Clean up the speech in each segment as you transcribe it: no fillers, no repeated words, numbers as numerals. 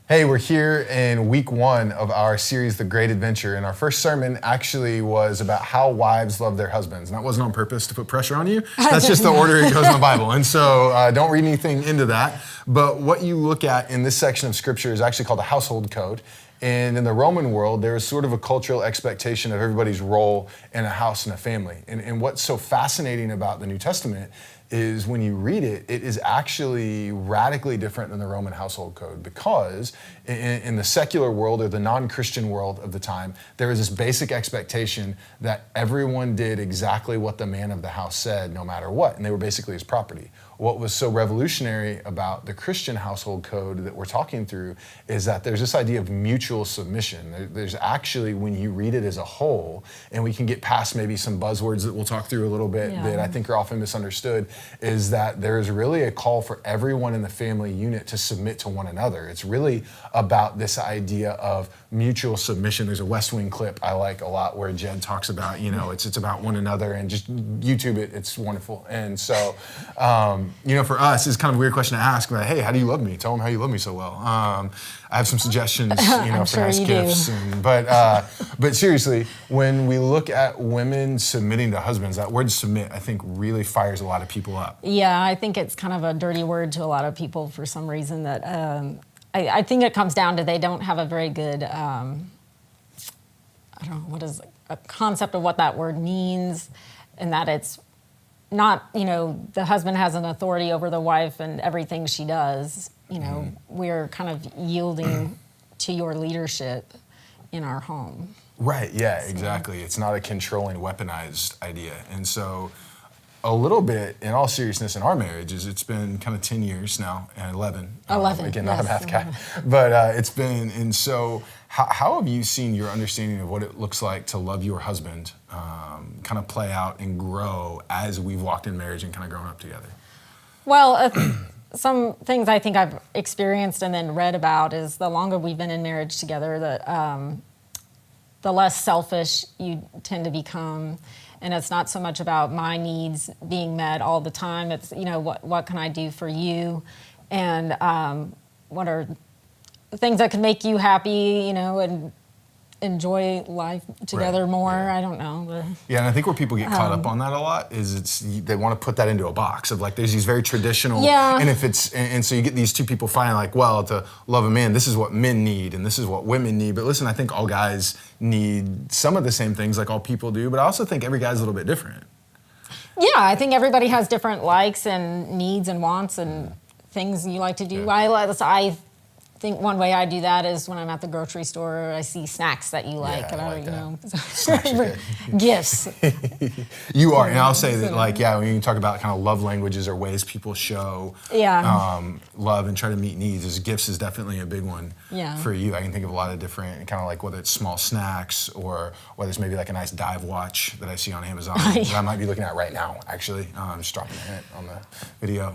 Hey, we're here in week 1 of our series, The Great Adventure, and our first sermon actually was about how wives love their husbands. And that wasn't on purpose to put pressure on you. That's just the order it goes in the Bible. And so don't read anything into that. But what you look at in this section of Scripture is actually called a household code. And in the Roman world, there is sort of a cultural expectation of everybody's role in a house and a family. And what's so fascinating about the New Testament is when you read it, it is actually radically different than the Roman household code, because in the secular world or the non-Christian world of the time, there was this basic expectation that everyone did exactly what the man of the house said, no matter what, and they were basically his property. What was so revolutionary about the Christian household code that we're talking through is that there's this idea of mutual submission. There's actually, when you read it as a whole, and we can get past maybe some buzzwords that we'll talk through a little bit that I think are often misunderstood, is that there's really a call for everyone in the family unit to submit to one another. It's really about this idea of mutual submission. There's a West Wing clip I like a lot where Jed talks about, it's about one another, and just YouTube it, it's wonderful. And so, for us, it's kind of a weird question to ask, but hey, how do you love me? Tell them how you love me so well. I have some suggestions, for nice gifts. But seriously, when we look at women submitting to husbands, that word submit, I think, really fires a lot of people up. Yeah, I think it's kind of a dirty word to a lot of people for some reason. That I think it comes down to they don't have a very good, I don't know, what is a concept of what that word means, and that it's not, the husband has an authority over the wife and everything she does. We're kind of yielding to your leadership in our home. Right, yeah, exactly. It's not a controlling, weaponized idea. And so a little bit, in all seriousness, in our marriages, it's been kind of 10 years now, and 11. 11, again, yes, not a math guy. But it's been, and so how have you seen your understanding of what it looks like to love your husband kind of play out and grow as we've walked in marriage and kind of grown up together? Well, some things I think I've experienced and then read about is the longer we've been in marriage together, the less selfish you tend to become. And it's not so much about my needs being met all the time. It's, what can I do for you? And what are things that can make you happy, and enjoy life together more. Yeah. I don't know. Yeah, and I think where people get caught up on that a lot is they want to put that into a box of there's these very traditional, and so you get these two people fighting to love a man, this is what men need and this is what women need. But listen, I think all guys need some of the same things like all people do, but I also think every guy's a little bit different. Yeah, I think everybody has different likes and needs and wants and things you like to do. Yeah. I think one way I do that is when I'm at the grocery store, I see snacks that you like, gifts. You are, and I'll say that, when you talk about kind of love languages or ways people show love and try to meet needs, gifts is definitely a big one for you. I can think of a lot of different, kind of whether it's small snacks or whether it's maybe a nice dive watch that I see on Amazon that I might be looking at right now, actually. I'm just dropping a hint on the video.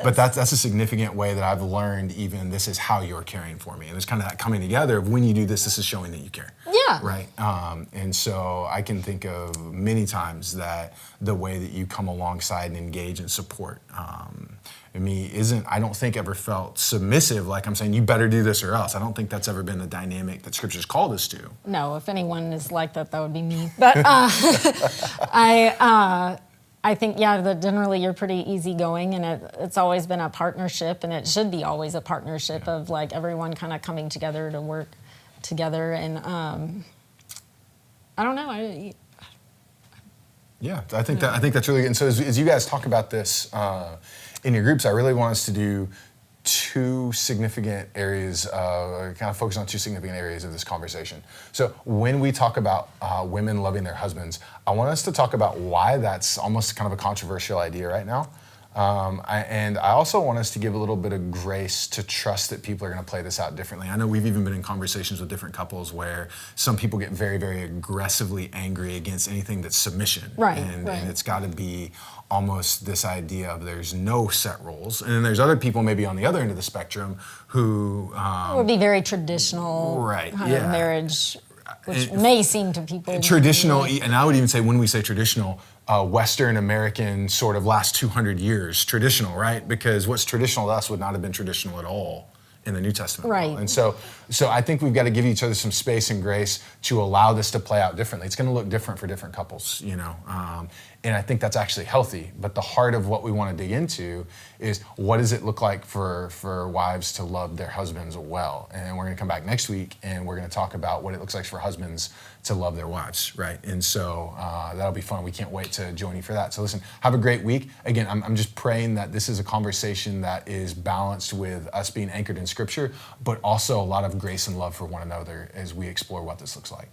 But that's a significant way that I've learned even this is how you're caring for me. And there's kind of that coming together of when you do this is showing that you care. Yeah. Right? And so I can think of many times that the way that you come alongside and engage and support me I don't think ever felt submissive, like I'm saying, you better do this or else. I don't think that's ever been the dynamic that Scripture's called us to. No, if anyone is like that, that would be me. But I think, that generally you're pretty easygoing, and it's always been a partnership, and it should be always a partnership of everyone kind of coming together to work together. And I don't know. I think that's really good. And so as you guys talk about this in your groups, I really want us to do two significant areas, kind of focus on two significant areas of this conversation. So when we talk about women loving their husbands, I want us to talk about why that's almost kind of a controversial idea right now. And I also want us to give a little bit of grace to trust that people are going to play this out differently. I know we've even been in conversations with different couples where some people get very, very aggressively angry against anything that's submission. And it's got to be almost this idea of there's no set rules. And then there's other people maybe on the other end of the spectrum who would be very traditional kind of marriage, which may seem to people traditional, and I would even say when we say traditional, Western American sort of last 200 years traditional, right? Because what's traditional to us would not have been traditional at all in the New Testament. Right. And so I think we've got to give each other some space and grace to allow this to play out differently. It's going to look different for different couples, and I think that's actually healthy. But the heart of what we want to dig into is, what does it look like for wives to love their husbands well? And we're going to come back next week, and we're going to talk about what it looks like for husbands to love their wives, right? And so that'll be fun. We can't wait to join you for that. So listen, have a great week. Again, I'm just praying that this is a conversation that is balanced with us being anchored in Scripture, but also a lot of grace and love for one another as we explore what this looks like.